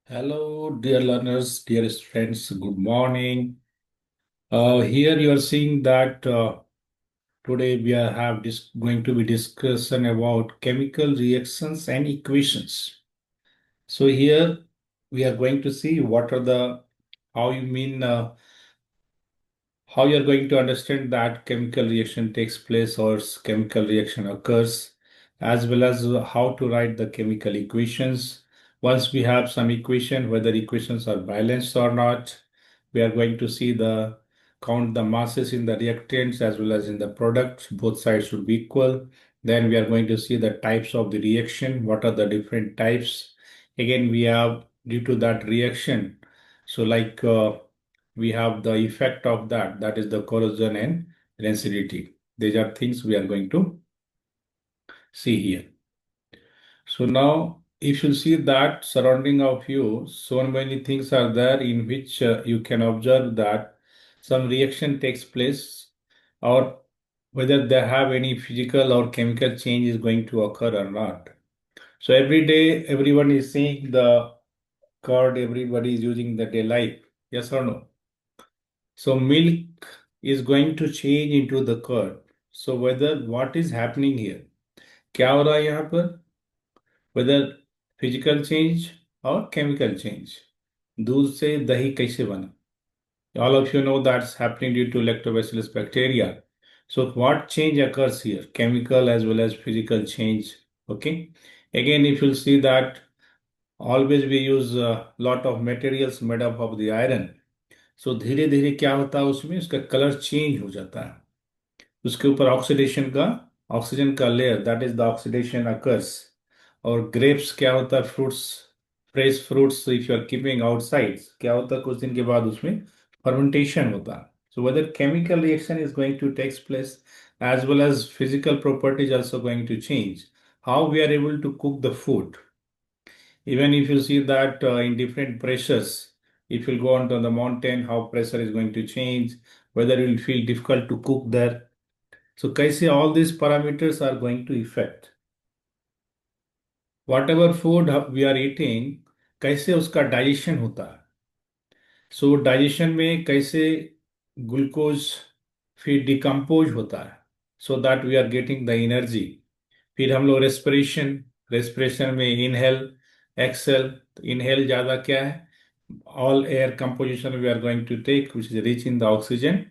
Hello, dear learners, dearest friends, good morning. Here you are seeing that today we are going to be discussing about chemical reactions and equations. So here we are going to see what are the how you mean how you are going to understand that chemical reaction takes place or chemical reaction occurs, as well as how to write the chemical equations. Once we have some equation, whether equations are balanced or not, we are going to see the count the masses in the reactants as well as in the product. Both sides should be equal. Then we are going to see the types of the reaction. What are the different types? Again, we have due to that reaction. So like we have the effect of that is the corrosion and rancidity. These are things we are going to see here. So now if you see that surrounding of you, so many things are there in which you can observe that some reaction takes place, or whether they have any physical or chemical change is going to occur or not. So every day everyone is seeing the curd, everybody is using the day life, yes or no? So milk is going to change into the curd. So whether what is happening here, क्या हो रहा है यहाँ पर, whether physical change or chemical change. दूध से दही कैसे बना? All of you know that's happening due to lactobacillus bacteria. So what change occurs here? Chemical as well as physical change. Okay. Again, if you'll see that always we use a lot of materials made up of the iron. सो धीरे धीरे क्या होता है उसमें उसका colour change हो जाता है उसके ऊपर ऑक्सीडेशन का ऑक्सीजन का layer that is the oxidation occurs और ग्रेप्स क्या होता है fruits fresh fruits if you are keeping outside क्या होता है कुछ दिन के बाद उसमें फर्मेंटेशन होता है so whether chemical reaction is going to takes place as well as physical properties also going to change how we are able to cook the food even if you see that in different pressures, if you go onto the mountain, how pressure is going to change, whether it will feel difficult to cook there. So, kaise all these parameters are going to affect. Whatever food we are eating, कैसे उसका digestion होता है सो digestion में कैसे glucose फिर decompose होता है so that we are getting the energy फिर हम लोग रेस्पिरेशन रेस्पिरेशन में इनहेल एक्सेल तो इनहेल ज़्यादा क्या है all air composition we are going to take which is rich in the oxygen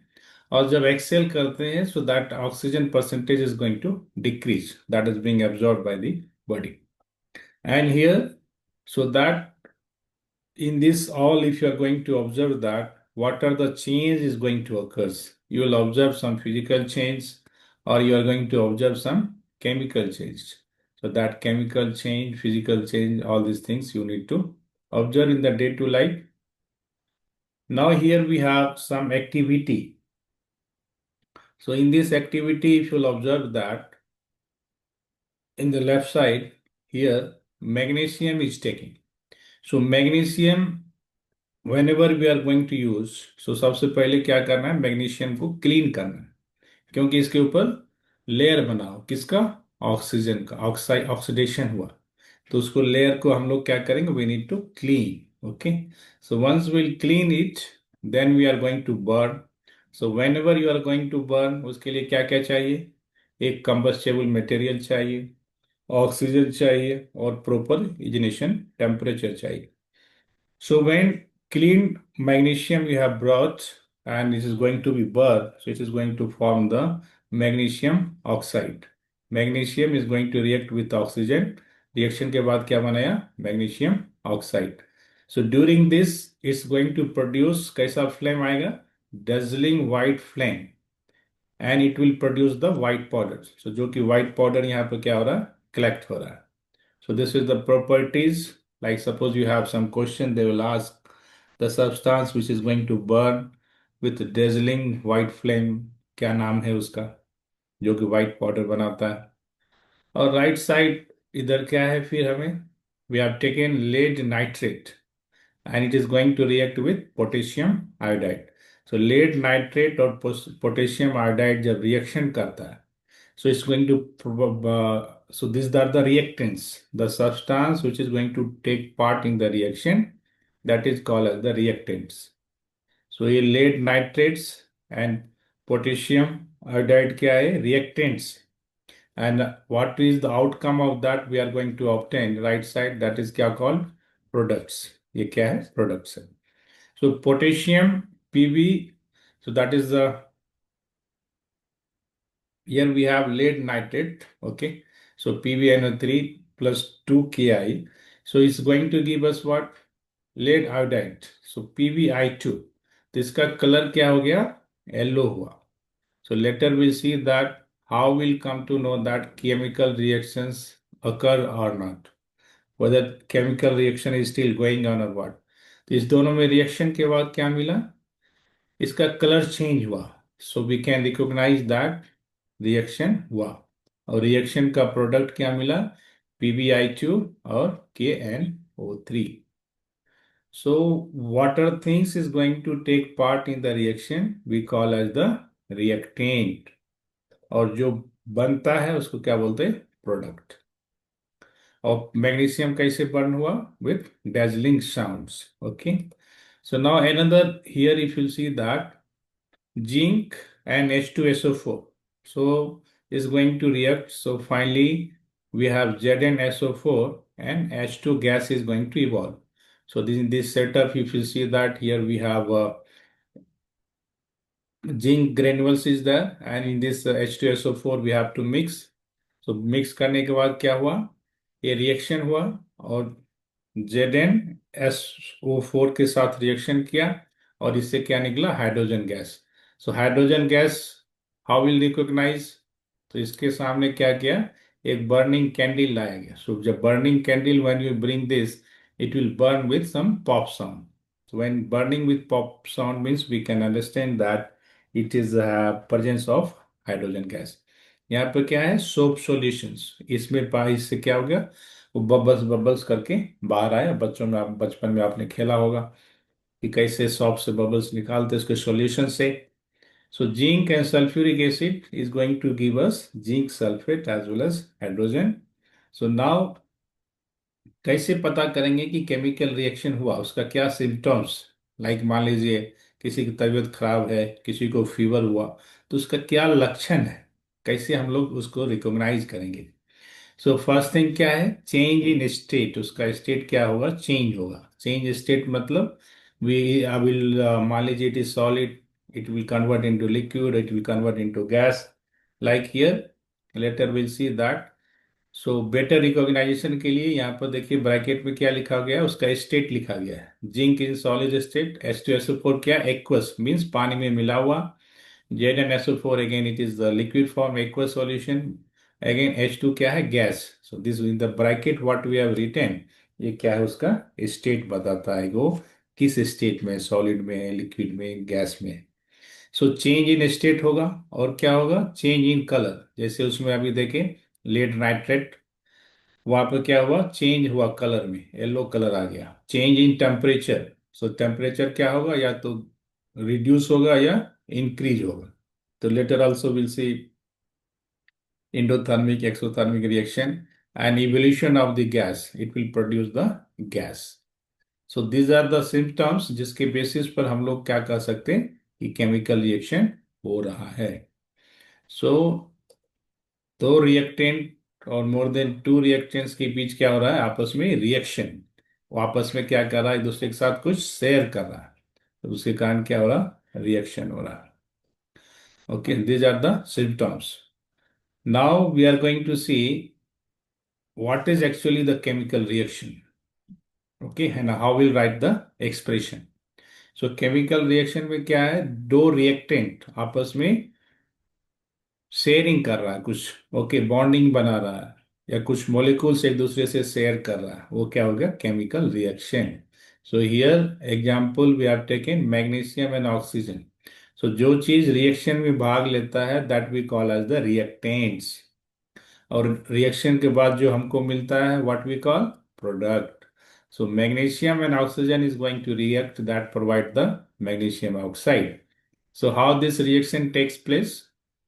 और जब एक्सेल करते हैं so that oxygen percentage is going to decrease that is being absorb by the body and here so that in this all if you are going to observe that what are the change is going to occur you will observe some physical change or you are going to observe some chemical change so that chemical change physical change all these things you need to observe in the day to life now here we have some activity so in this activity if you'll observe that in the left side here magnesium is taking so magnesium whenever we are going to use so सबसे पहले क्या करना है magnesium को clean करना है क्योंकि इसके ऊपर लेयर बना हो किसका ऑक्सीजन का ऑक्साइड ऑक्सीडेशन हुआ तो उसको लेयर को हम लोग क्या करेंगे we need to clean okay so once will clean it then we are going to burn so whenever you are going to burn उसके लिए क्या क्या चाहिए एक कंबस्टेबल मटेरियल चाहिए ऑक्सीजन चाहिए और प्रॉपर इग्निशन टेम्परेचर चाहिए so when clean magnesium you have brought and this is going to be burned, so it is going to form the magnesium oxide. Magnesium is going to react with oxygen. Reaction के बाद क्या बनाया magnesium oxide. So during this it's going to produce कैसा flame आएगा dazzling white flame and it will produce the white powder. So जो कि white powder यहाँ पे क्या हो रहा है collect हो रहा है. So this is the properties. Like suppose you have some question, they will ask the substance which is going to burn with dazzling white flame. क्या नाम है उसका जो कि white powder बनाता है और right side इधर क्या है फिर हमें we have taken lead nitrate and it is going to react with potassium iodide. So lead nitrate और potassium iodide जब reaction करता है so it's going to so these are the reactants, the substance which is going to take part in the reaction. that is called as the reactants. So ये lead nitrates and potassium iodide क्या है? Reactants. And what is the outcome of that we are going to obtain? Right side, that is क्या called? Products. ये क्या है? Products है. So potassium Pb, so that is the, here we have lead nitrate, okay? So PbNO3 plus 2 Ki. So it's going to give us what? Lead iodide. So PbI2. तो इसका colour क्या हो गया? Yellow हुआ. So later we'll see that how we'll come to know that chemical reactions occur or not. Whether chemical reaction is still going on or what. तो इस दोनों में रिएक्शन के बाद क्या मिला? इसका कलर चेंज हुआ. So we can recognise that reaction हुआ. और रिएक्शन का प्रोडक्ट क्या मिला? PbI2 और KNO3. So water things is going to take part in the reaction we call as the reactant. और जो बनता है उसको क्या बोलते हैं? प्रोडक्ट. और मैग्नीशियम कैसे बर्न हुआ? With dazzling sounds. Okay. So now another here if you see that zinc and H2SO4. So is going to react. So finally we have ZnSO4 and H2 gas is going to evolve. So this, in this setup, if you see that here we have zinc granules is there, and in this H2SO4 we have to mix. So mix करने के बाद क्या हुआ? ये reaction हुआ और ZnSO4 के साथ रिएक्शन किया और इससे क्या निकला? Hydrogen gas. So hydrogen gas how will recognise? तो इसके सामने क्या किया? एक बर्निंग कैंडल लाया गया. सो जब burning candle when you bring this it will burn with some pop sound. So when burning with pop sound means we can understand that it is a presence of hydrogen gas. यहाँ पर क्या है? Soap solutions. इसमें इससे क्या हो गया? वो बबल्स बबल्स करके बाहर आया. बच्चों में आप बचपन में आपने खेला होगा कि कैसे सॉप से बबल्स निकालते उसके सॉल्यूशन से. So zinc and sulfuric acid is going to give us zinc sulfate as well as hydrogen. So now कैसे पता करेंगे कि केमिकल रिएक्शन हुआ? उसका क्या सिम्टम्स? लाइक मान लीजिए किसी की तबीयत खराब है, किसी को फीवर हुआ, तो उसका क्या लक्षण है? कैसे हम लोग उसको रिकॉग्नाइज करेंगे? सो फर्स्ट थिंग क्या है? Change in state. उसका स्टेट क्या होगा? चेंज होगा. चेंज स्टेट मतलब वी आई विल मान लीजिए it is solid, it will convert into liquid, it will convert into gas. Like here later will see that. So better recognisation के लिए यहाँ पर देखिए ब्रैकेट में क्या लिखा गया है? उसका स्टेट लिखा गया है. Zinc in solid state. H2SO4 क्या? एक्वस मीन्स पानी में मिला हुआ. ZnSO4 again it is the liquid form aqueous solution. Again H2 क्या है? Gas. So this in the bracket what we have written, ये क्या है? उसका स्टेट बताता है वो किस स्टेट में, सॉलिड में है, लिक्विड में, गैस में. सो चेंज इन स्टेट होगा. और क्या होगा? Change in colour. जैसे उसमें अभी देखें लेड नाइट्रेट, वहां पर क्या हुआ? चेंज हुआ कलर में, येलो कलर आ गया. Change in temperature. So temperature क्या होगा? या तो रिड्यूस होगा या इंक्रीज होगा. तो later also will see endothermic exothermic reaction and evolution of the gas, it will produce the gas. So these are the symptoms जिसके बेसिस पर हम लोग क्या कह सकते हैं कि केमिकल रिएक्शन हो रहा है. सो दो रिएक्टेंट और मोर देन टू रिएक्टेंट्स के बीच क्या हो रहा है? आपस में रिएक्शन. वो आपस में क्या कर रहा है? एक दूसरे के साथ कुछ शेयर कर रहा है, तो उसके कारण क्या हो रहा? रिएक्शन हो रहा है. Okay, these are the symptoms. Now we are going to see what is actually the chemical reaction. Okay, and how we'll write the expression. So chemical reaction में क्या है? दो रिएक्टेंट आपस में शेयरिंग कर रहा है कुछ. ओके, बॉन्डिंग बना रहा है या कुछ मॉलिक्यूल्स एक दूसरे से शेयर कर रहा है, वो क्या हो गया? Chemical reaction. So here example we have taken magnesium and oxygen. So जो चीज रिएक्शन में भाग लेता है that we call as the reactants. और रिएक्शन के बाद जो हमको मिलता है what we call? Product. So magnesium and oxygen is going to react that provide the magnesium oxide. So how this reaction takes place?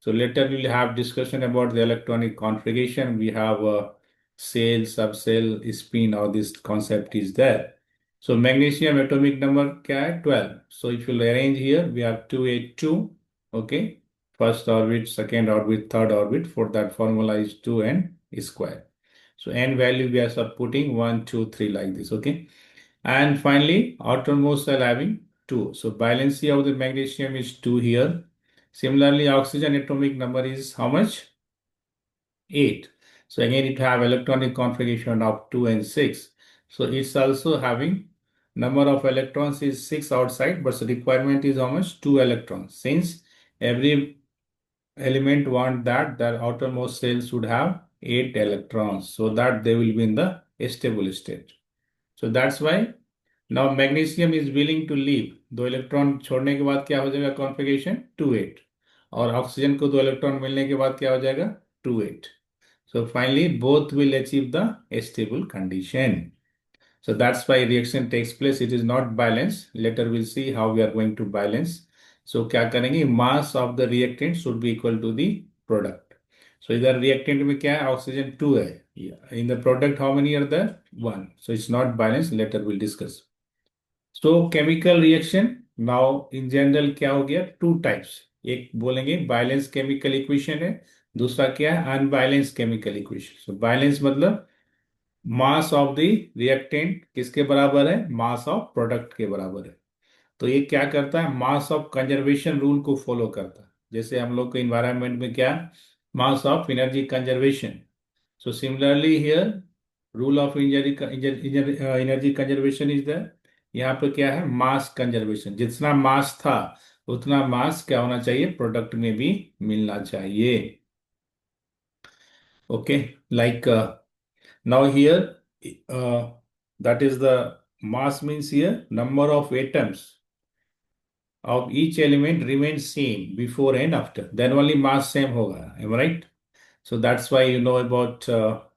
So later we will have discussion about the electronic configuration. We have a cell, subcell, spin, all this concept is there. So magnesium atomic number क्या है 12. So if you arrange here, we have 282. Okay. First orbit, second orbit, third orbit. For that formula is 2n square. So n value we are subputting 1, 2, 3 like this. Okay. And finally, outermost cell having 2. So valency of the magnesium is 2 here. Similarly, oxygen atomic number is how much? 8. So again, it have electronic configuration of 2 and 6. So it's also having number of electrons is 6 outside, but the requirement is how much? 2 electrons. Since every element want that their outermost cell should have 8 electrons so that they will be in the stable state. So that's why now magnesium is willing to leave. 2 electron छोड़ने के बाद क्या हो जाएगा configuration 2 8, और oxygen को 2 electron मिलने के बाद क्या हो जाएगा 2 8. So finally both will achieve the stable condition. So that's why reaction takes place. It is not balanced. Later we'll see how we are going to balance. So क्या करेंगे, mass of the reactant should be equal to the product. So इधर reactant में क्या है, oxygen 2 है. Yeah. In the product how many are there? 1. So it's not balanced. Later we'll discuss. So chemical reaction now in general क्या हो गया, two types. एक बोलेंगे बैलेंस केमिकल इक्वेशन है, दूसरा क्या है unbalance chemical equation. So balance मतलब मास ऑफ द रिएक्टेंट किसके बराबर है, मास ऑफ प्रोडक्ट के बराबर है. तो ये क्या करता है, मास ऑफ कंजर्वेशन रूल को फॉलो करता है. जैसे हम लोग के इन्वायरमेंट में क्या, mass of energy conservation. So similarly here, rule of energy conservation is there. यहाँ पे क्या है, मास कंजर्वेशन. जितना मास था उतना मास क्या होना चाहिए, प्रोडक्ट में भी मिलना चाहिए. Okay, like now here that is the mass means here number of atoms of each element remains same before and after, then only mass same होगा. Am I right? So that's why you know about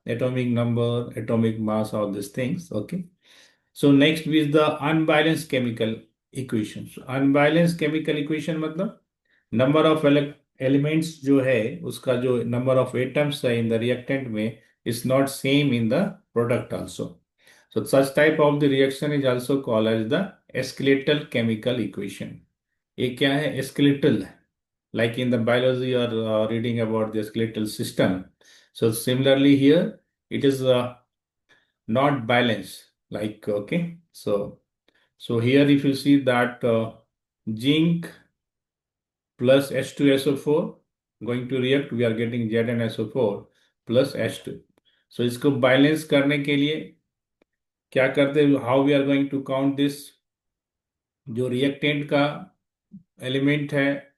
atomic number, atomic mass, all these things. Okay. So next is the unbalanced chemical equation. So unbalanced chemical equation मतलब number of elements जो है उसका जो number of atoms है in the reactant में is not same in the product also. So such type of the reaction is also called as the skeletal chemical equation. ये क्या है, skeletal, like in the biology or reading about the skeletal system. So similarly here, it is not balanced. Like okay, so here if you see that zinc plus H2SO4 going to react, we are getting ZnSO4 plus H2. So इसको balance करने के लिए क्या करते हैं, how we are going to count this. जो reactant का element है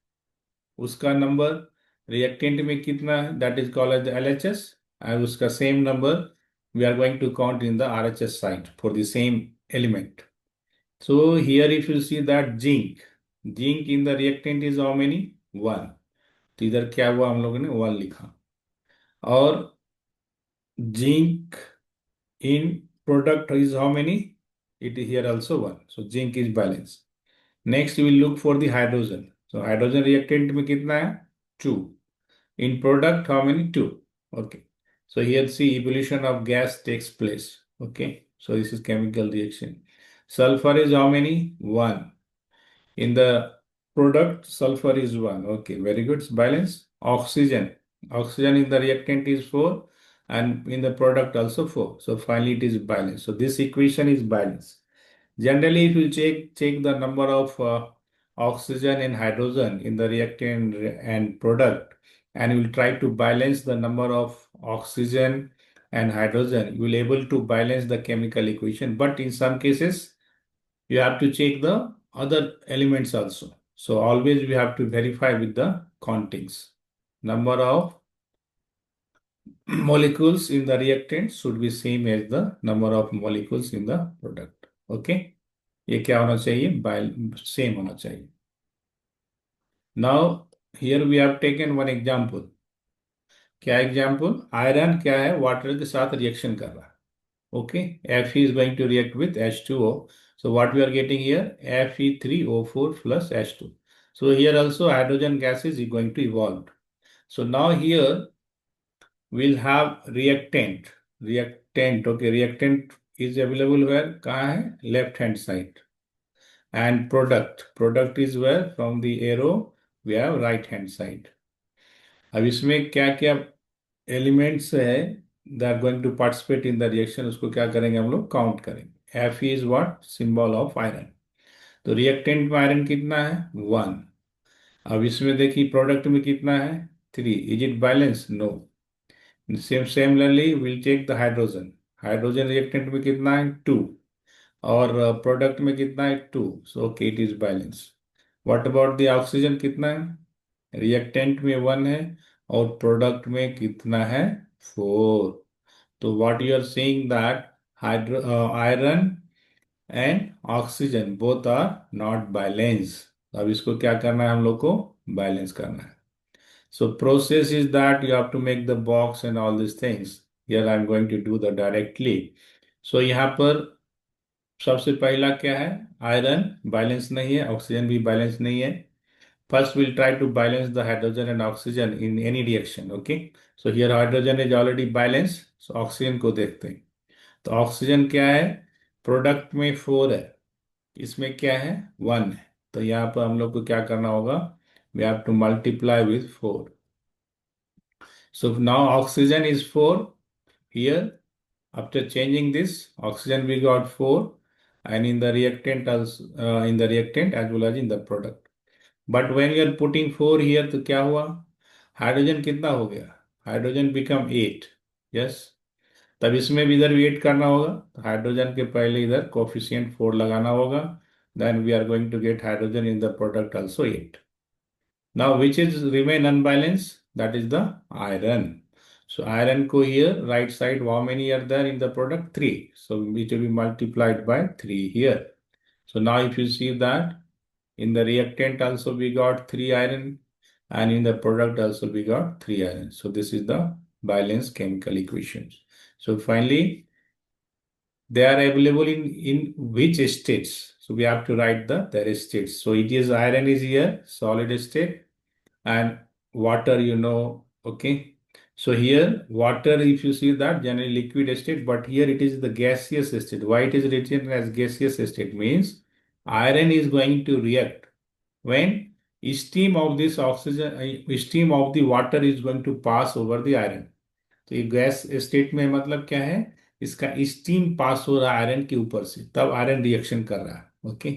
उसका नंबर रिएक्टेंट में कितना है, that is called as the LHS, and उसका same number we are going to count in the RHS side for the same element. So here if you see that zinc in the reactant is how many 1. तो इधर क्या हुआ, हम लोगों ने 1 लिखा. और zinc in product is how many, it is here also 1. So zinc is balanced. Next we will look for the hydrogen. So hydrogen reactant में कितना है 2. In product how many, 2. Okay, so here see evolution of gas takes place. Okay, so this is chemical reaction. Sulfur is how many, 1. In the product, sulfur is 1. Okay, very good. Balance. Oxygen in the reactant is 4, and in the product also 4. So finally it is balanced. So this equation is balanced. Generally, if you check the number of oxygen and hydrogen in the reactant and product, and you will try to balance the number of oxygen and hydrogen, you will able to balance the chemical equation. But in some cases, you have to check the other elements also. So always we have to verify with the countings. Number of molecules in the reactant should be same as the number of molecules in the product. Okay, ये क्या होना चाहिए, same होना चाहिए. Now here we have taken one example. क्या example, iron क्या है water के साथ रिएक्शन कर रहा है. Okay, Fe is going to react with H2O. So what we are getting here, Fe3O4 plus H2. So here also hydrogen gas is going to evolve. So now here we'll have reactant. Okay, reactant is available where, कहाँ है, left hand side. And product is where, from the arrow we have right hand side. अब इसमें क्या क्या elements है they are going to participate in the reaction, उसको क्या करेंगे हम लोग, काउंट करेंगे. F is what, symbol of iron. तो रिएक्टेंट में आयरन कितना है, 1. अब इसमें देखिए प्रोडक्ट में कितना है, 3. Is it balance, no. Similarly will take the hydrogen. Hydrogen reactant में कितना है, 2. और प्रोडक्ट में कितना है, 2. So okay, it is balance. What about the oxygen, कितना है, रिएक्टेंट में 1 है और प्रोडक्ट में कितना है, 4. तो what you are saying that hydro iron and oxygen both are not balance. अब इसको क्या करना है, हम लोग को बैलेंस करना है. So process is that you have to make the box and all these things. Here I'm going to do the directly. So यहाँ पर सबसे पहला क्या है, आयरन बैलेंस नहीं है, ऑक्सीजन भी बैलेंस नहीं है. First we'll try to balance the hydrogen and oxygen in any reaction. Okay. So here hydrogen is already balanced. So oxygen को देखते हैं. तो ऑक्सीजन क्या है, प्रोडक्ट में 4 है, इसमें क्या है, 1 है. तो यहाँ पर हम लोग को क्या करना होगा, we have to multiply with 4. So now oxygen is 4 here. After changing this, oxygen we got 4, and in the reactant also, in the reactant as well as in the product. But when you are putting 4 here, तो क्या हुआ, hydrogen कितना हो गया, hydrogen become 8. Yes. तब इसमें भी इधर वेट करना होगा, तो हाइड्रोजन के पहले इधर कोफिशिएंट 4 लगाना होगा. Then we are going to get hydrogen in the product also 8. Now, which is remain unbalanced? That is the iron. So iron ko here, right side, how many are there in the product? 3. So it will be multiplied by 3 here. So now if you see that in the reactant also we got 3 iron, and in the product also we got 3 iron. So this is the balanced chemical equations. So finally, they are available in which states? So we have to write their states. So it is iron is here, solid state, and water, okay. So here water, if you see that, generally liquid state, but here it is the gaseous state. Why it is written as gaseous state, means iron is going to react when steam of this oxygen, steam of the water is going to pass over the iron. तो ये gas state में मतलब क्या है, इसका steam pass हो रहा है आयरन के ऊपर से, तब आयरन रिएक्शन कर रहा है. ओके.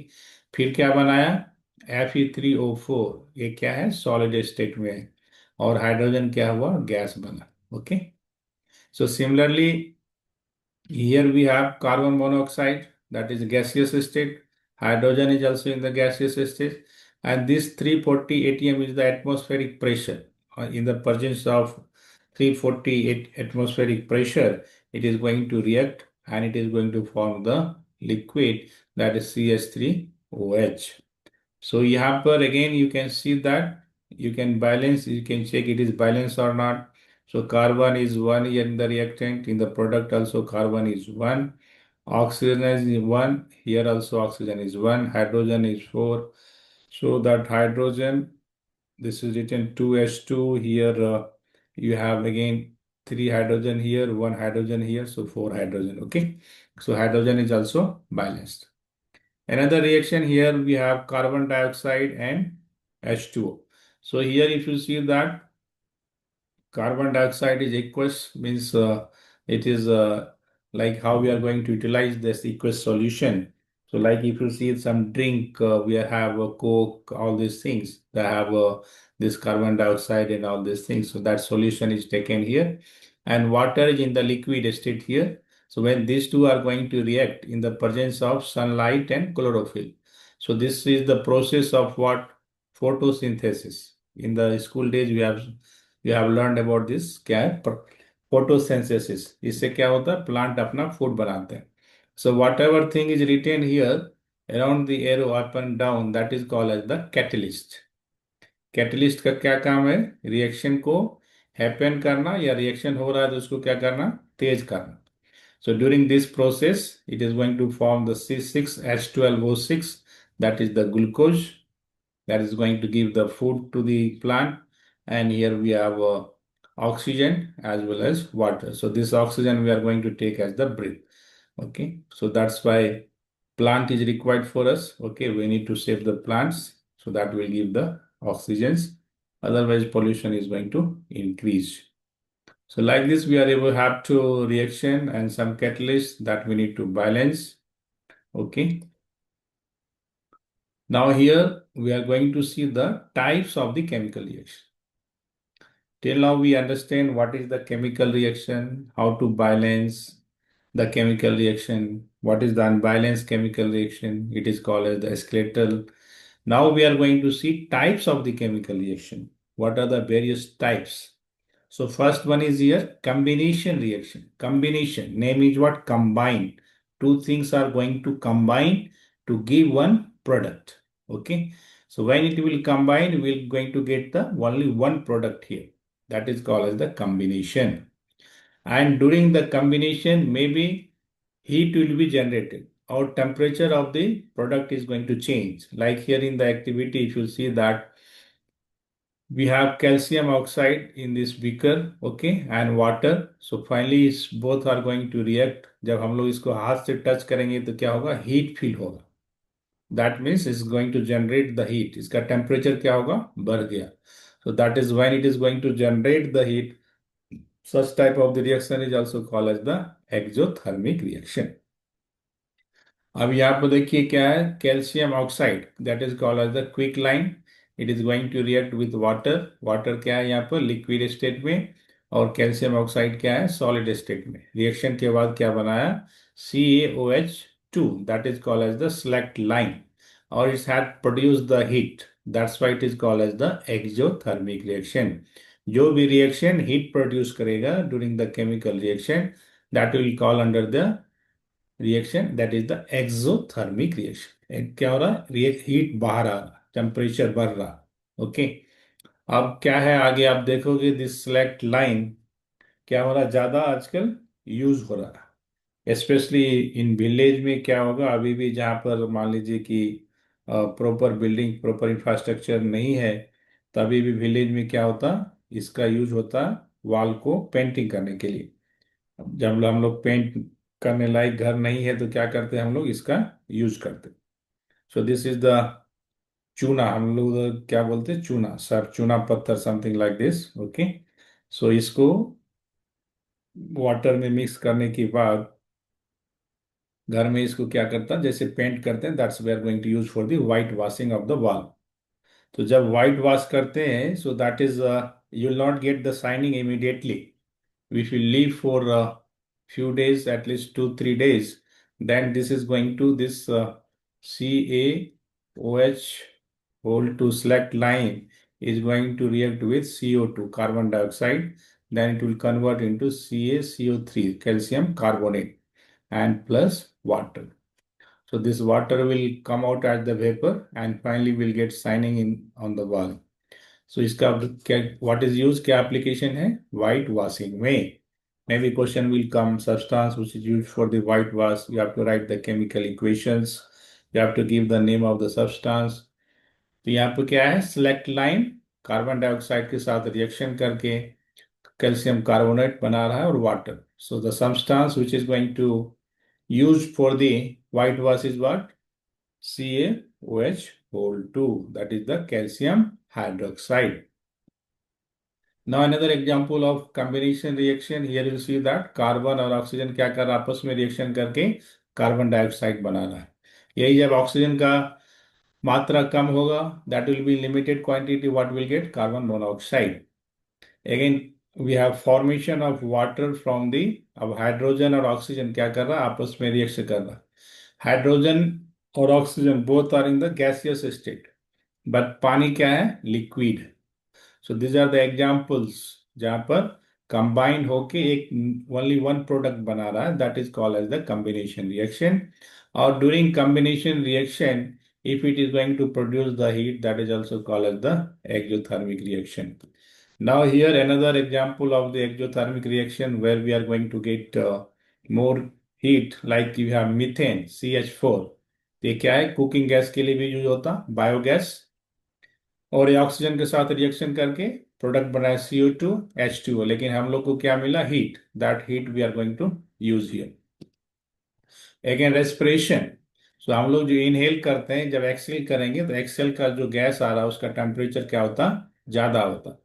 फिर क्या बनाया, Fe3O4, ये क्या है, सॉलिड स्टेट में है, और हाइड्रोजन क्या हुआ, गैस बना. Okay. So similarly here we have carbon monoxide, that is gaseous state. Hydrogen is also in the gaseous state. And this 340 atm is the atmospheric pressure. In the presence of 348 atmospheric pressure, it is going to react and it is going to form the liquid, that is CH3OH. So यहाँ पर again you can see that you can balance, you can check it is balanced or not. So carbon is 1 in the reactant, in the product also carbon is 1, oxygen is 1, here also oxygen is 1, hydrogen is 4. So that hydrogen, this is written 2H2, here you have again 3 hydrogen here, 1 hydrogen here, so 4 hydrogen. Okay. So hydrogen is also balanced. Another reaction here we have carbon dioxide and H2O. So here if you see that carbon dioxide is aqueous, means it is like how we are going to utilize this aqueous solution. So like if you see some drink, we have a Coke, all these things that have this carbon dioxide and all these things. So that solution is taken here, and water is in the liquid state here. So when these two are going to react in the presence of sunlight and chlorophyll. So this is the process of what, photosynthesis. In the school days we have learned about this, क्या है, photosynthesis. इससे क्या होता है, plant अपना food बनाते हैं. So whatever thing is written here around the arrow up and down, that is called as the catalyst. Catalyst का क्या काम है, रिएक्शन को हैपन करना, या रिएक्शन हो रहा है तो उसको क्या करना, तेज करना. So during this process, it is going to form the C6H12O6, that is the glucose, that is going to give the food to the plant. And here we have oxygen as well as water. So this oxygen we are going to take as the breath. Okay, so that's why plant is required for us. Okay, we need to save the plants so that will give the oxygens. Otherwise, pollution is going to increase. So like this, we are able to have two reaction and some catalysts that we need to balance. Okay. Now here we are going to see the types of the chemical reaction. Till now we understand what is the chemical reaction, how to balance the chemical reaction, what is the unbalanced chemical reaction. It is called as the skeletal. Now we are going to see types of the chemical reaction. What are the various types? So first one is here combination reaction. Combination name is what? Combine. Two things are going to combine to give one product. Okay. So when it will combine, we're going to get the only one product here. That is called as the combination. And during the combination, maybe heat will be generated or temperature of the product is going to change. Like here in the activity, if you see that we have calcium oxide in this beaker, okay, and water. So finally both are going to react. जब हम लोग इसको हाथ से touch करेंगे तो क्या होगा? हीट फील होगा. That means it's going to generate the heat. इसका टेम्परेचर क्या होगा? बढ़ गया. So that is when it is going to generate the heat. Such type of the reaction is also called as the exothermic reaction. अब यहाँ पर देखिए क्या है? Calcium oxide that is called as the quick lime. It is going to react with water. Water क्या है यहाँ पर? लिक्विड स्टेट में. और कैल्शियम ऑक्साइड क्या है? सॉलिड स्टेट में. रिएक्शन के बाद क्या बनाया? CaOH2 that is called as the slaked lime. और it's had produce the heat. That's why it is called as the exothermic reaction. जो भी रिएक्शन हीट प्रोड्यूस करेगा during the chemical reaction that will call under the reaction that is the exothermic reaction. क्या हो रहा है? Heat बाहर आ रहा, temperature बढ़ रहा. ओके. अब क्या है आगे आप देखोगे दिस सिलेक्ट लाइन क्या हो रहा है? ज्यादा आजकल यूज हो रहा है स्पेशली इन विलेज में. क्या होगा अभी भी जहाँ पर मान लीजिए कि प्रॉपर बिल्डिंग प्रॉपर इंफ्रास्ट्रक्चर नहीं है तभी भी विलेज में क्या होता? इसका यूज होता वॉल को पेंटिंग करने के लिए. जब हम लोग पेंट करने लायक घर नहीं है तो क्या करते हैं हम लोग? इसका यूज करते. सो दिस इज द चूना. हम लोग क्या बोलते हैं? चूना. सर चूना पत्थर समथिंग लाइक दिस. ओके. सो इसको वाटर में मिक्स करने के बाद घर में इसको क्या करता? जैसे पेंट करते हैं that's we are going to use for the white washing of the wall. तो जब वाइट वॉश करते हैं so that is you will not get the shining immediately. If you leave for a few days, at least 2 3 days, then this is going to this CaOH whole to select line is going to react with CO2 carbon dioxide. Then it will convert into CaCO3 calcium carbonate and plus water. So this water will come out as the vapor and finally will get shining in on the wall. So इसका क्या what is use? क्या application है? White washing में. May be question will come substance which is used for the white wash. You have to write the chemical equations. You have to give the name of the substance. तो यहाँ पे क्या है? Select line carbon dioxide के साथ reaction करके calcium carbonate बना रहा है और water. So the substance which is going to use for the white wash is what? CaOH whole 2 that is the calcium hydroxide. Now another example of combination reaction. Here you see that carbon और oxygen क्या कर रहा है? आपस में reaction करके carbon dioxide बना रहा है. यही जब ऑक्सीजन का मात्रा कम होगा that will be limited quantity, what will get? Carbon monoxide. Again we have formation of water from the. अब हाइड्रोजन और ऑक्सीजन क्या कर रहा है? आपस में रिएक्शन कर रहा है. हाइड्रोजन और oxygen both are in the gaseous state but पानी क्या है? Liquid. So this are the examples जहां पर कंबाइंड होके एक ओनली वन प्रोडक्ट बना रहा है that is called as the combination reaction. और during combination reaction if it is going to produce the heat that is also called as the exothermic reaction. Now here another example of the exothermic reaction where we are going to get more heat like you have methane CH4. ये क्या है? Cooking gas के लिए भी use होता biogas. और ये oxygen के साथ रिएक्शन करके प्रोडक्ट बनाया CO2H2O. लेकिन हम लोग को क्या मिला? Heat. That heat we are going to use here. Again respiration. So हम लोग जो इनहेल करते हैं, जब एक्सहेल करेंगे तो एक्सहेल का जो गैस आ रहा है उसका टेम्परेचर क्या होता, ज्यादा होता।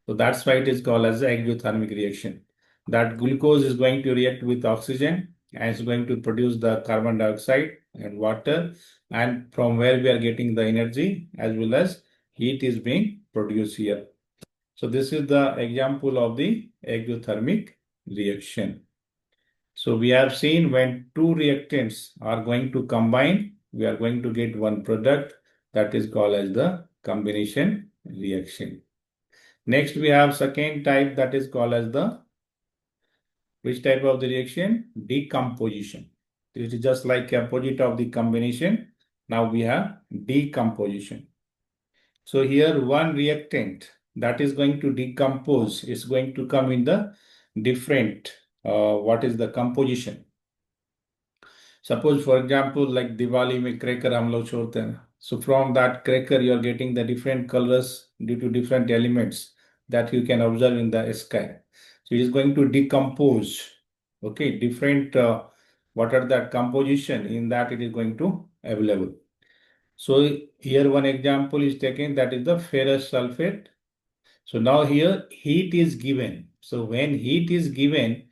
So that's why it is called as the exothermic reaction. That glucose is going to react with oxygen and is going to produce the carbon dioxide and water, and from where we are getting the energy as well as heat is being produced here. So this is the example of the exothermic reaction. So we have seen when two reactants are going to combine, we are going to get one product that is called as the combination reaction. Next, we have second type that is called as the which type of the reaction? Decomposition. It is just like opposite of the combination. Now we have decomposition. So here one reactant that is going to decompose is going to come in the different, what is the composition? Suppose for example like Diwali में cracker हम लोग छोड़ते हैं. So from that cracker you are getting the different colors due to different elements that you can observe in the sky. So it is going to decompose. Okay, different what are that composition in that it is going to available. So here one example is taken, that is the ferrous sulfate. So now here heat is given. So when heat is given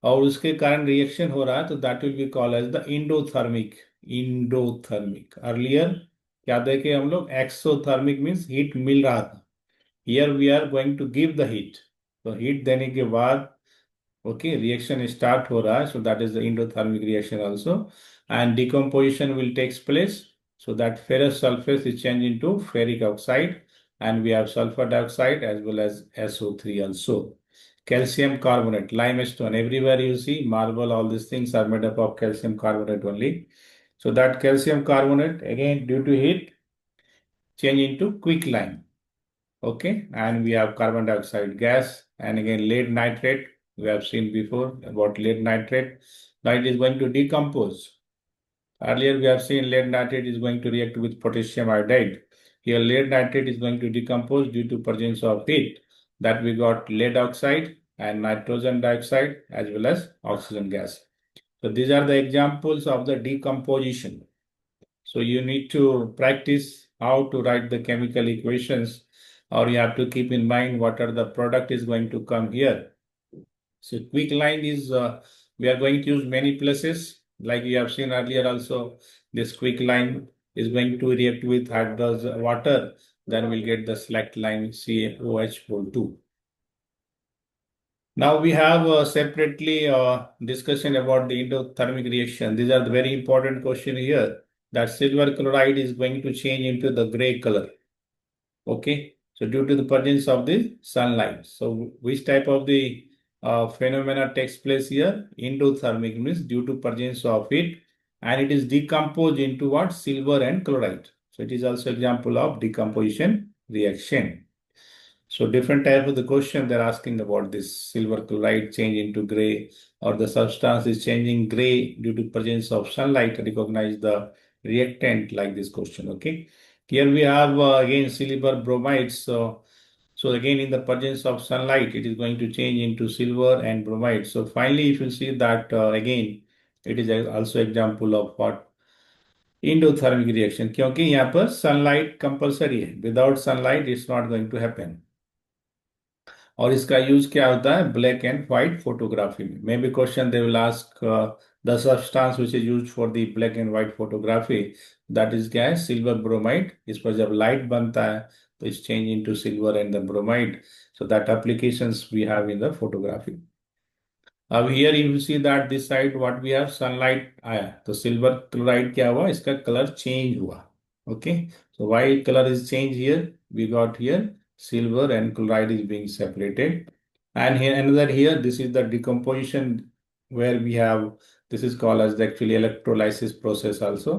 और उसके कारण reaction हो रहा है तो that will be called as the endothermic. Endothermic earlier क्या देखे हम लोग, एक्सोथर्मिक मीन्स हीट मिल रहा था. Here we are going to give the heat. तो हीट देने के बाद ओके रिएक्शन स्टार्ट हो रहा है. So that is the endothermic reaction also, and decomposition will takes place. So that ferrous sulfate is changed into ferric oxide, and we have sulfur dioxide as well as SO3 also. Calcium carbonate, limestone, everywhere you see marble, all these things are made up of calcium carbonate only. So that calcium carbonate again due to heat change into quicklime. Okay, and we have carbon dioxide gas, and again lead nitrate we have seen before about lead nitrate. Now it is going to decompose. Earlier we have seen lead nitrate is going to react with potassium iodide. Here lead nitrate is going to decompose due to presence of heat. That we got lead oxide and nitrogen dioxide as well as oxygen gas. So these are the examples of the decomposition. So you need to practice how to write the chemical equations, or you have to keep in mind what are the product is going to come here. So quicklime is we are going to use many places. Like you have seen earlier also, this quicklime is going to react with hydrous water. Then we'll get the select line CaOH2. Now we have separately discussion about the endothermic reaction. These are the very important question here. That silver chloride is going to change into the gray color. Okay, so due to the presence of the sunlight. So which type of the phenomena takes place here? Endothermic means due to presence of heat, and it is decomposed into what? Silver and chloride. So it is also example of decomposition reaction. So different type of the question they're asking about this silver chloride change into gray, or the substance is changing gray due to presence of sunlight. Recognize the reactant like this question. Okay. Here we have again silver bromide. So again in the presence of sunlight, it is going to change into silver and bromide. So finally, if you see that again, it is also example of what endothermic reaction. क्योंकि यहाँ पर sunlight compulsory है. Without sunlight, it's not going to happen. और इसका use क्या होता है? Black and white photography में. May be question they will ask the substance which is used for the black and white photography, that is क्या है? Silver bromide. इस पर जब लाइट बनता है तो इस change into silver and the bromide. So that applications we have in the photography. अब here you see that this side what we have, sunlight आया तो सिल्वर क्लोराइड क्या हुआ? इसका कलर चेंज हुआ. Okay, so why colour is change here? We got here silver and chloride is being separated. And here another, here this is the decomposition where we have, this is called as the actually electrolysis process also.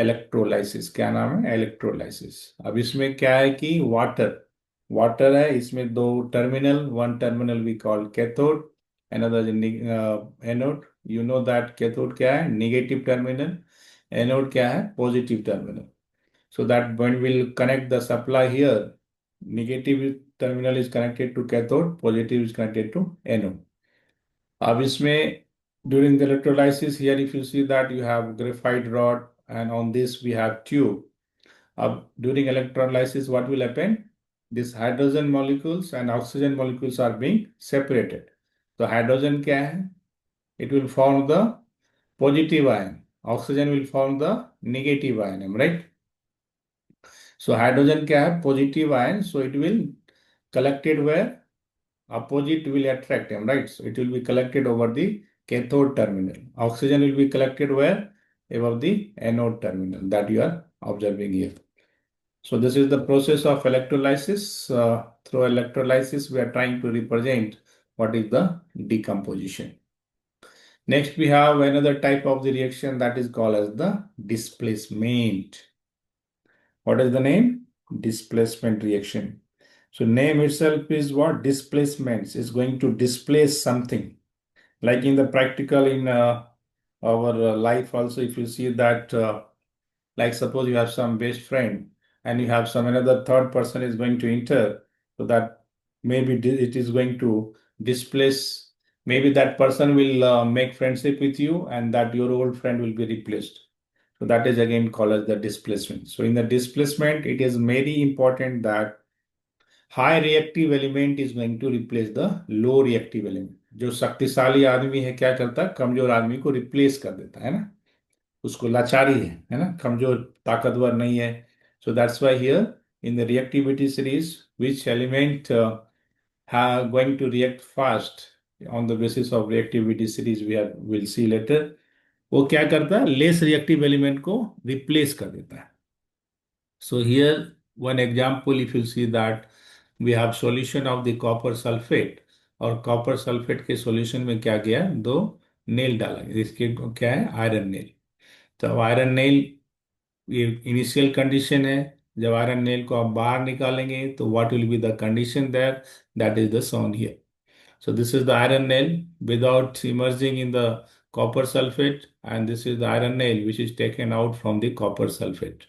Electrolysis क्या नाम है? Electrolysis. अब इसमें क्या है कि water, water है इसमें दो terminal. One terminal we call cathode, another anode. You know that cathode क्या है? Negative terminal. एनोड क्या है? Positive terminal. So that when we'll connect the supply here, negative terminal is connected to cathode, positive is connected to anode. अब इसमें During the electrolysis here, if you see that you have graphite rod and on this we have tube. During electrolysis, what will happen? These hydrogen molecules and oxygen molecules are being separated. So hydrogen क्या है? It will form the positive ion. Oxygen will form the negative ion, am I right? So hydrogen क्या है? Positive ion. So it will collected where opposite will attract them, right? So it will be collected over the cathode terminal. Oxygen will be collected where? Above the anode terminal that you are observing here. So this is the process of electrolysis. Through electrolysis, we are trying to represent what is the decomposition. Next, we have another type of the reaction that is called as the displacement. What is the name? Displacement reaction. So name itself is what? Displacements is going to displace something. Like in the practical in our life also, if you see that like suppose you have some best friend and you have some another third person is going to enter, so that maybe it is going to displace, maybe that person will make friendship with you and that your old friend will be replaced. So that is again called as the displacement. So in the displacement, it is very important that high reactive element is going to replace the low reactive element. जो शक्तिशाली आदमी है क्या करता है? कमजोर आदमी को रिप्लेस कर देता है ना, उसको लाचारी है ना, कमजोर ताकतवर नहीं है. So that's why here in the reactivity series, which element are going to react fast on the basis of reactivity series we have will see later. वो क्या करता है? लेस रिएक्टिव एलिमेंट को रिप्लेस कर देता है. So here one example, if you see that we have solution of the copper sulfate और copper sulphate के सॉल्यूशन में क्या किया? दो नेल डाला. इसके क्या है? Iron nail. तो अब आयरन नेल ये इनिशियल कंडीशन है. जब आयरन नेल को आप बाहर निकालेंगे तो what will be the condition there? That is the shown here. So this is the iron nail without emerging in the copper sulfate, and this is the iron nail which is taken out from the copper sulfate.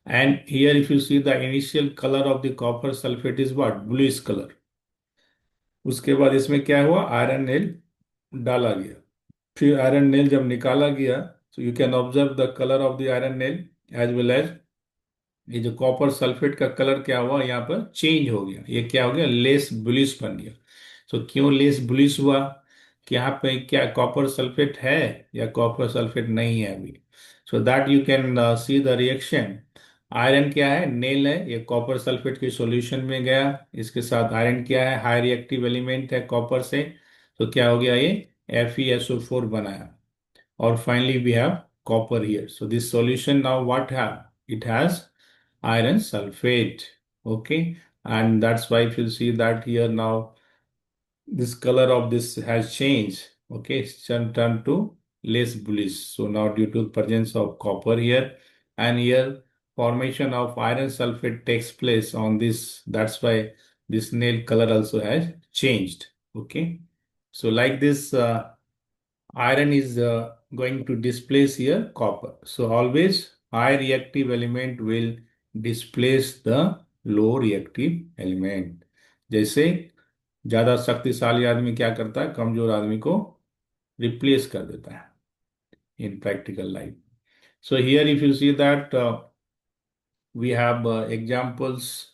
And here if you see the initial color of the copper sulfate is what? Bluish color. उसके बाद इसमें क्या हुआ? Iron nail डाला गया. फिर iron nail जब निकाला गया, so you can observe the color of the iron nail as well as ये जो कॉपर सल्फेट का कलर क्या हुआ? यहाँ पर चेंज हो गया. ये क्या हो गया? लेस ब्लूइश बन गया. तो क्यों लेस ब्लूइश हुआ? कि यहाँ पे क्या कॉपर सल्फेट है या कॉपर सल्फेट नहीं है अभी? So that you can see the reaction. Iron क्या है? नेल है. ये कॉपर सल्फेट के सॉल्यूशन में गया. इसके साथ आयरन क्या है? हाई रिएक्टिव एलिमेंट है कॉपर से. तो क्या हो गया? ये FeSO4 बनाया. Or finally, we have copper here. So this solution now what have? It has iron sulfate. Okay. And that's why if you see that here now, this color of this has changed. Okay. It's turned to less bluish. So now due to presence of copper here and here, formation of iron sulfate takes place on this. That's why this nail color also has changed. Okay. So like this, iron is going to displace here copper. So always high reactive element will displace the low reactive element. जैसे ज्यादा शक्तिशाली आदमी क्या करता है? कमजोर आदमी को रिप्लेस कर देता है in practical life. So here if you see that we have examples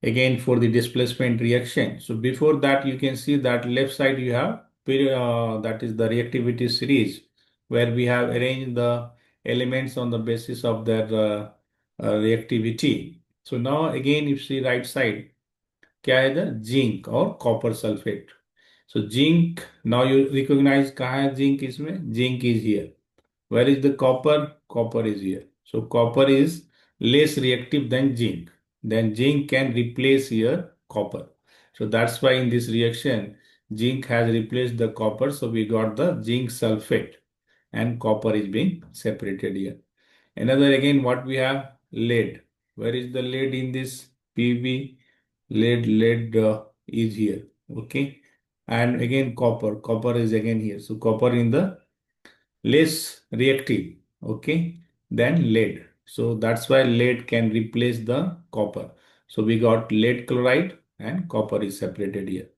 again for the displacement reaction. So before that, you can see that left side you have that is the reactivity series where we have arranged the elements on the basis of their reactivity. So now again, if you see right side, क्या है? The zinc और copper sulfate. So zinc, now you recognize कहाँ है zinc इसमें? Zinc is here. Where is the copper? Copper is here. So copper is less reactive than zinc. Then zinc can replace here copper. So that's why in this reaction, zinc has replaced the copper. So we got the zinc sulfate and copper is being separated here. Another again, what we have? Lead. Where is the lead in this PB? Lead is here. Okay. And again, copper is again here. So copper in the less reactive, okay, than lead. So that's why lead can replace the copper. So we got lead chloride and copper is separated here.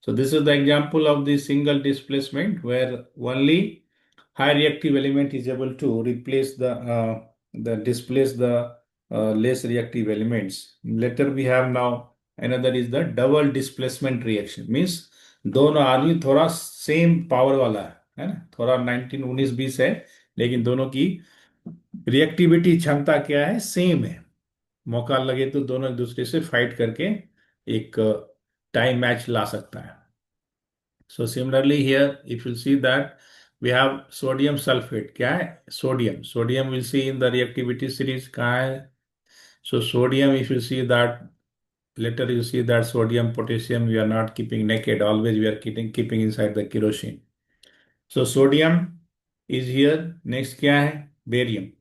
So this is the example of the single displacement where only high reactive element is able to replace the displace the less reactive elements. Later we have now another is the double displacement reaction, means दोनों आदमी थोड़ा same power वाला है ना, थोड़ा 19 19 20 है, लेकिन दोनों की रिएक्टिविटी क्षमता क्या है, सेम है। मौका लगे तो दोनों एक दूसरे से फाइट करके एक टाइम मैच ला सकता है। So similarly here, if you see that we have sodium sulfate, क्या है, sodium, sodium we'll see in the reactivity series कहाँ है, so sodium if you see that later you see that sodium potassium we are not keeping naked, always we are keeping inside the kerosene. So sodium is here, next क्या है, barium.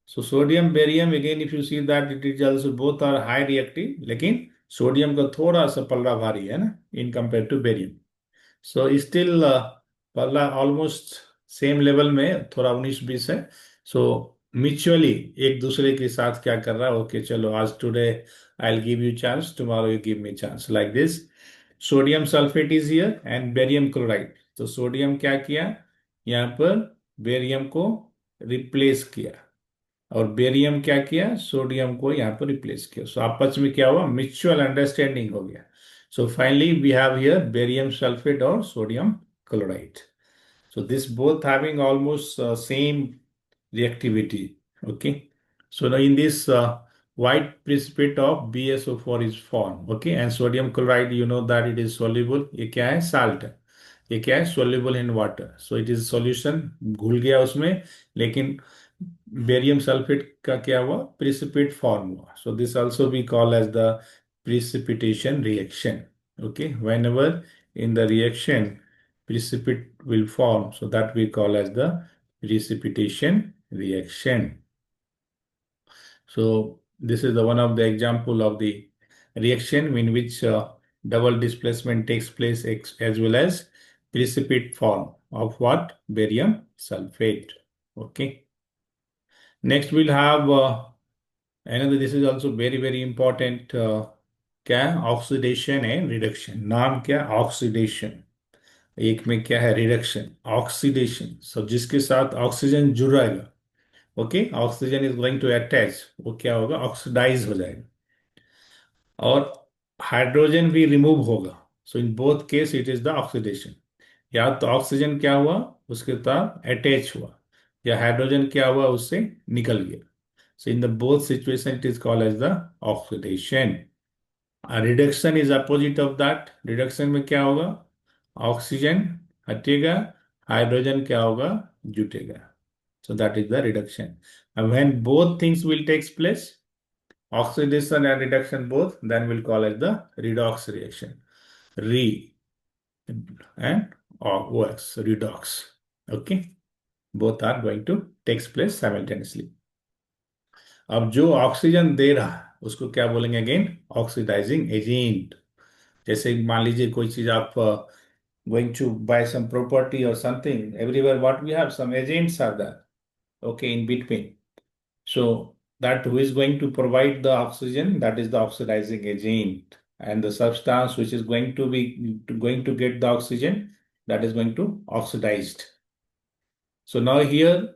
So sodium barium again if you see that it is also both are high reactive, लेकिन sodium का थोड़ा सा पल्ला भारी है ना in compared to barium. So still पहला ऑलमोस्ट सेम लेवल में, थोड़ा 19 20 है। सो म्यूचुअली एक दूसरे के साथ क्या कर रहा है, ओके चलो आज today I will give you chance, tomorrow you give me chance, like this. Sodium sulphate is here and barium chloride. तो सोडियम क्या किया, यहाँ पर बेरियम को रिप्लेस किया, और बेरियम क्या किया, सोडियम को यहाँ पर रिप्लेस किया। सो आपस में क्या हुआ, म्यूचुअल अंडरस्टैंडिंग हो गया। So finally, we have here barium sulfate or sodium chloride. So this both having almost same reactivity. Okay. So now in this white precipitate of BSO4 is formed. Okay. And sodium chloride, you know that it is soluble. ये क्या है, salt है। ये क्या है, soluble in water. So it is solution, घुल गया उसमें, लेकिन बेरियम सल्फेट का क्या हुआ, प्रिसिपिट फॉर्म हुआ। So this also we call as the precipitation reaction. Okay, whenever in the reaction precipitate will form, so that we call as the precipitation reaction. So this is the one of the example of the reaction in which double displacement takes place as well as precipitate form of what, barium sulfate. Okay, next we'll have another, this is also very very important, क्या है, oxidation and reduction. नाम क्या, oxidation, एक में क्या है, reduction. Oxidation सब जिसके साथ ऑक्सीजन जुड़ रहेगा, okay, oxygen is going to attach, वो क्या होगा, ऑक्सीडाइज हो जाएगा, और हाइड्रोजन भी रिमूव होगा। So in both case it is the oxidation. या तो ऑक्सीजन क्या हुआ, उसके साथ अटैच हुआ, या हाइड्रोजन क्या हुआ, उससे निकल गया। So in the both situation it is called as the oxidation. Reduction is opposite of that. Reduction में क्या होगा, ऑक्सीजन हटेगा, हाइड्रोजन क्या होगा, जुटेगा। So that is the reduction. And when both things will take place, oxidation and reduction both, then we'll call it the redox reaction. Re and OX, redox. Okay, both are going to take place simultaneously. अब जो oxygen दे रहा है उसको क्या बोलेंगे, again oxidising agent. जैसे मान लीजिए कोई चीज आप going to buy some property or something, everywhere what we have, some agents are there, okay, in between. So that who is going to provide the oxygen, that is the oxidizing agent, and the substance which is going to get the oxygen, that is going to oxidized. So now here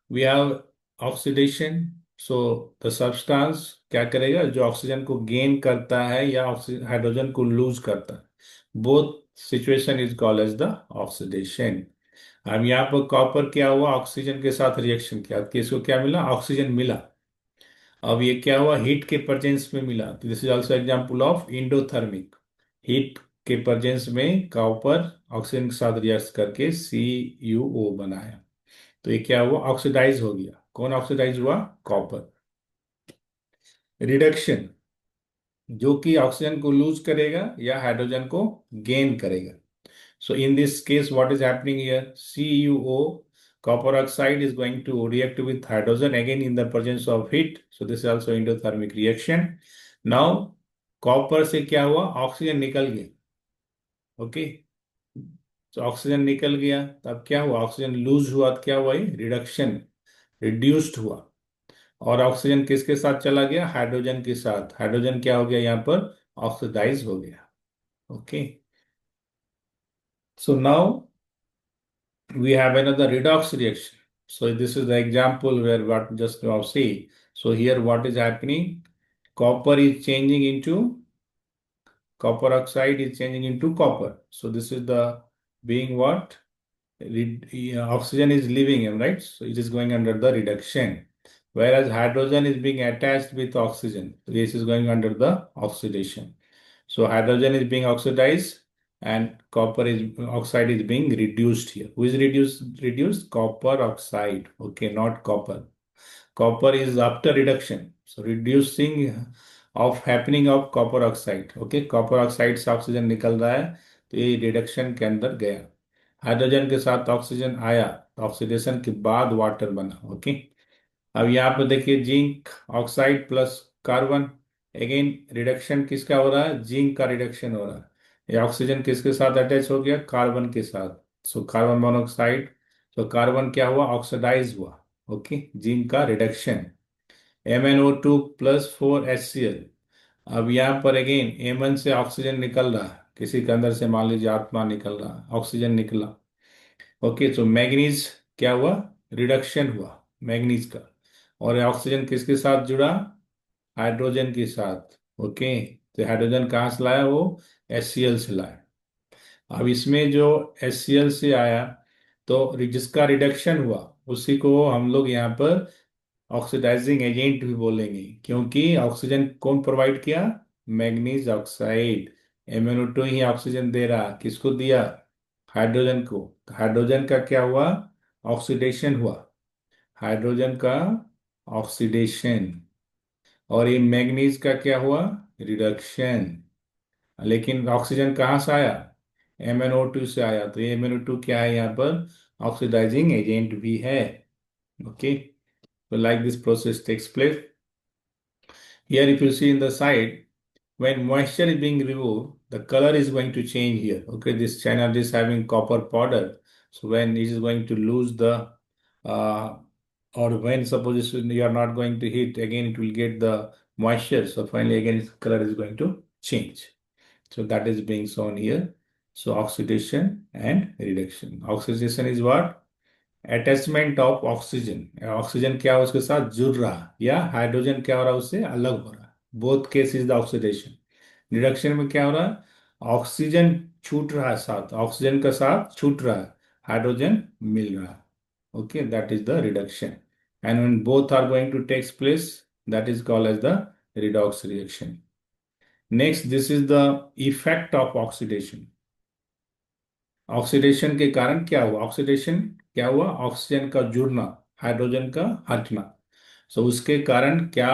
we have oxidation. So the substance क्या करेगा, जो oxygen को gain करता है या hydrogen को lose करता है, both situation is called as the oxidation. अब यहाँ पर कॉपर क्या हुआ, ऑक्सीजन के साथ रिएक्शन किया, तो इसको क्या मिला, ऑक्सीजन मिला। अब ये क्या हुआ, हीट के प्रेजेंस में मिला, तो this is also example of endothermic. Heat के प्रेजेंस में कॉपर ऑक्सीजन के साथ रिएक्ट करके CuO बनाया, तो ये क्या हुआ, ऑक्सीडाइज हो गया। कौन ऑक्सीडाइज हुआ, कॉपर। रिडक्शन, जो कि ऑक्सीजन को लूज करेगा या हाइड्रोजन को गेन करेगा। So in this case what is happening here, CuO, copper oxide is going to react with hydrogen again in the presence of heat, so this is also endothermic reaction. Now copper से क्या हुआ, oxygen निकल गया, okay, तो oxygen निकल गया, तब क्या हुआ, ऑक्सीजन लूज हुआ, तो क्या हुआ, रिडक्शन, रिड्यूस्ड हुआ। और ऑक्सीजन किसके साथ चला गया, हाइड्रोजन के साथ, हाइड्रोजन क्या हो गया यहाँ पर, ऑक्सीडाइज हो गया, okay. So now we have another redox reaction. So this is the example where what just now see. So here what is happening? Copper is changing into copper oxide is changing into copper. So this is the being what? Oxygen is leaving him, right? So it is going under the reduction. Whereas hydrogen is being attached with oxygen. This is going under the oxidation. So hydrogen is being oxidized and copper is oxide is being reduced here. Who is reduced? Reduced copper oxide. Okay, not copper. Copper is after reduction. So reducing of happening of copper oxide. Okay, copper oxide से oxygen निकल रहा है तो ये reduction के अंदर गया. Hydrogen के साथ ऑक्सीजन आया तो ऑक्सीडेशन के बाद वाटर बना. ओके, अब यहाँ पे देखिए zinc oxide plus carbon. Again reduction किसका हो रहा है? जिंक का रिडक्शन हो रहा है. ये ऑक्सीजन किसके साथ अटैच हो गया? कार्बन के साथ. So carbon monoxide. तो कार्बन क्या हुआ? ऑक्सीडाइज हुआ. ओके, जिंक का रिडक्शन. MnO2 plus 4HCl. अब यहाँ पर अगेन एमन से ऑक्सीजन निकल रहा है. किसी के अंदर से मान लीजिए आत्मा निकल रहा है, ऑक्सीजन निकला. ओके, तो मैग्नीज क्या हुआ? रिडक्शन हुआ मैग्नीज का. और ऑक्सीजन किसके साथ जुड़ा? हाइड्रोजन के साथ. ओके, तो हाइड्रोजन कहाँ से लाया? वो HCl से लाया. अब इसमें जो HCl से आया तो जिसका रिडक्शन हुआ उसी को हम लोग यहाँ पर ऑक्सीडाइजिंग एजेंट भी बोलेंगे, क्योंकि ऑक्सीजन कौन प्रोवाइड किया? Manganese oxide. MnO2 ही ऑक्सीजन दे रहा. किसको दिया? हाइड्रोजन को. तो हाइड्रोजन का क्या हुआ? ऑक्सीडेशन हुआ. हाइड्रोजन का ऑक्सीडेशन. और ये मैग्नीज का क्या हुआ? रिडक्शन. लेकिन ऑक्सीजन कहाँ से आया? MnO2 से आया. तो ये MnO2 क्या है यहाँ पर? ऑक्सीडाइजिंग एजेंट भी है. Okay, so like this process takes place. Here if you see in the side, when moisture is being removed, the color is going to change here. Okay, this channel is having copper powder. So when it is going to lose the, uh, or when suppose you are not going to heat, again it will get the moisture. So finally again its color is going to change. So that is being shown here. So oxidation and reduction. Oxidation is what? Attachment of oxygen. Oxygen क्या है उसके साथ जुड़ रहा या hydrogen क्या हो रहा है उससे अलग हो रहा. Both case is the oxidation. Reduction में क्या हो रहा है? ऑक्सीजन छूट रहा है, साथ ऑक्सीजन का साथ छूट रहा है, हाइड्रोजन मिल रहा है. Okay, that is the reduction. And when both are going to takes place, that is called as the redox reaction. Next, this is the effect of oxidation. Oxidation के कारण क्या हुआ? ऑक्सीडेशन क्या हुआ? ऑक्सीजन का जुड़ना, हाइड्रोजन का हटना. सो उसके कारण क्या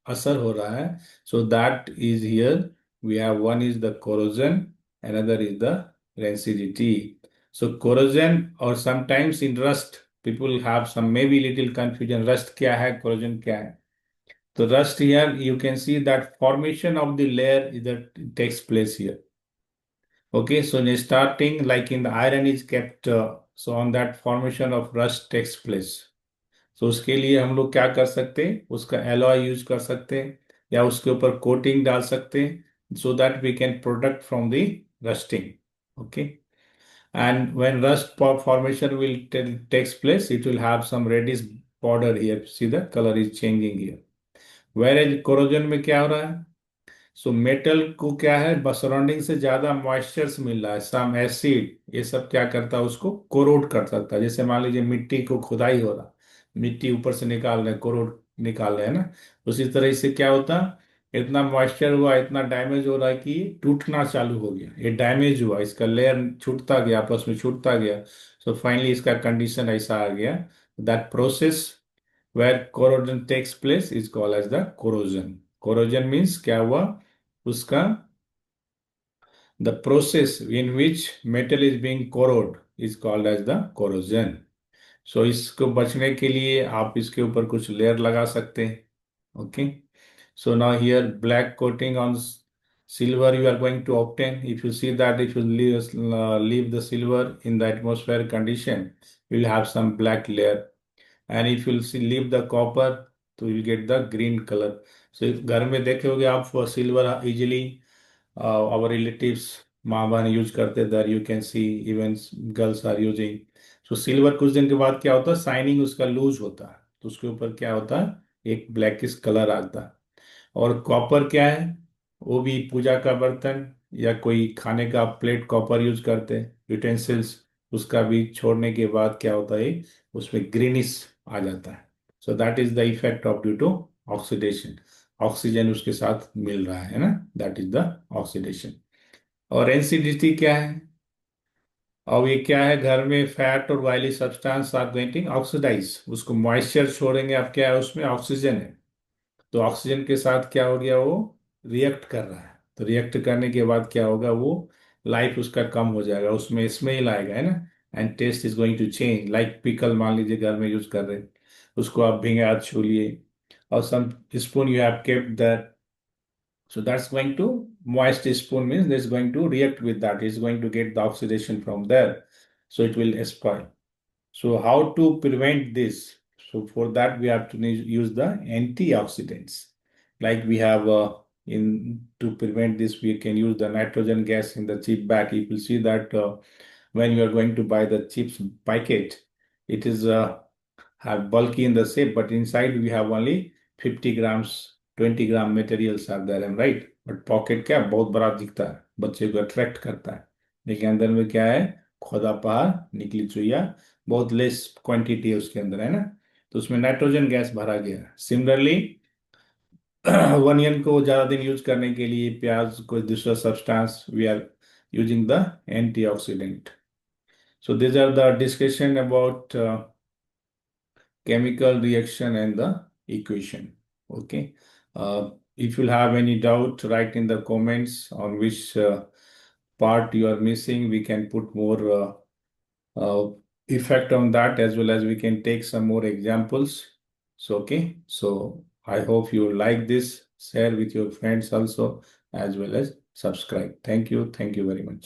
असर हो रहा है? So that is here we have one is the corrosion, another is the rancidity. So corrosion और sometimes in rust people have some may be little confusion. Rust क्या है? कोरोजन क्या है? तो rust here you can see that formation of the layer is that takes place here. Okay, so in starting, like in the iron is kept, so on that formation of rust takes place. So उसके लिए हम लोग क्या कर सकते हैं? उसका alloy use कर सकते हैं या उसके ऊपर कोटिंग डाल सकते हैं, so that we can protect from the rusting. Okay, and when rust formation will takes place, it will have some reddish border here. See the color is changing here. Whereas corrosion में क्या हो रहा है? So metal को क्या है? Surrounding से ज्यादा मॉइस्चर्स मिल रहा है, सम एसिड, ये सब क्या करता है? उसको कोरोड कर सकता है. जैसे मान लीजिए मिट्टी को खुदाई हो रहा, मिट्टी ऊपर से निकाल रहे हैं, कोरोड निकाल रहे हैं ना. उसी तरह से क्या होता? इतना मॉइस्चर हुआ, इतना डैमेज हो रहा है कि टूटना चालू हो गया. ये डैमेज हुआ, इसका लेयर छूटता गया, आपस में छूटता गया. सो फाइनली इसका कंडीशन ऐसा आ गया. That process where corrosion takes place is called as the corrosion. Corrosion means क्या हुआ? उसका the process in which metal is being corrode is called as the corrosion. So इसको बचने के लिए आप इसके ऊपर कुछ लेयर लगा सकते हैं. Okay, so now here black coating on silver you are going to obtain. If you see that if you leave the silver in the atmosphere condition, you will have some black layer. And if you leave the copper, तो you will get the green color. So if घर में देखे होगे आप silver easily our relatives माँ बहन use करते, there you can see even girls are using. So silver कुछ दिन के बाद क्या होता है, शाइनिंग उसका लूज होता है, तो उसके यूपर क्या होता है, एक ब्लैकिश कलर आता है। और कॉपर क्या है, वो भी पूजा का बर्तन या कोई खाने का प्लेट कॉपर यूज करते हैं, यूटेंसिल्स, उसका भी छोड़ने के बाद क्या होता है, उसमें ग्रीनिश आ जाता है। So that is the effect of due to oxidation. Oxygen उसके साथ मिल रहा है ना, दैट इज द ऑक्सीडेशन। और एनसीडीटी क्या है, अब ये क्या है, घर में फैट और oily substance are getting oxidise, उसको मॉइस्चर छोड़ेंगे, अब क्या है उसमें ऑक्सीजन है, तो ऑक्सीजन के साथ क्या हो गया, वो रिएक्ट कर रहा है, तो रिएक्ट करने के बाद क्या होगा, वो लाइफ उसका कम हो जाएगा, उसमें स्मेल आएगा, है ना, and taste is going to change. Like pickle मान लीजिए घर में यूज कर रहे हैं, उसको आप भीगे हाथ छू लिए, और some spoon you have kept that, so that's going to, moist spoon means it's going to react with that, it's going to get the oxidation from there, so it will spoil. So how to prevent this? So for that we have to use the antioxidants. Like we have in to prevent this, we can use the nitrogen gas in the chip bag. You will see that when you are going to buy the chips packet, it is have bulky in the shape, but inside we have only 50 grams, 20 gram materials are there, am right? But pocket क्या बहुत बड़ा दिखता है, बच्चे को attract करता है, लेकिन अंदर में क्या है, खोदा पहाड़ निकली चुईया, बहुत लेस क्वांटिटी है उसके अंदर, है ना, तो उसमें नाइट्रोजन गैस भरा गया है। सिमिलरली अनियन को ज्यादा दिन यूज करने के लिए, प्याज कोई दूसरा substance, we are using the antioxidant. So these are the discussion about chemical reaction and the equation. Okay. If you'll have any doubt, write in the comments on which part you are missing. We can put more effect on that, as well as we can take some more examples. So, okay. So I hope you like this. Share with your friends also, as well as subscribe. Thank you. Thank you very much.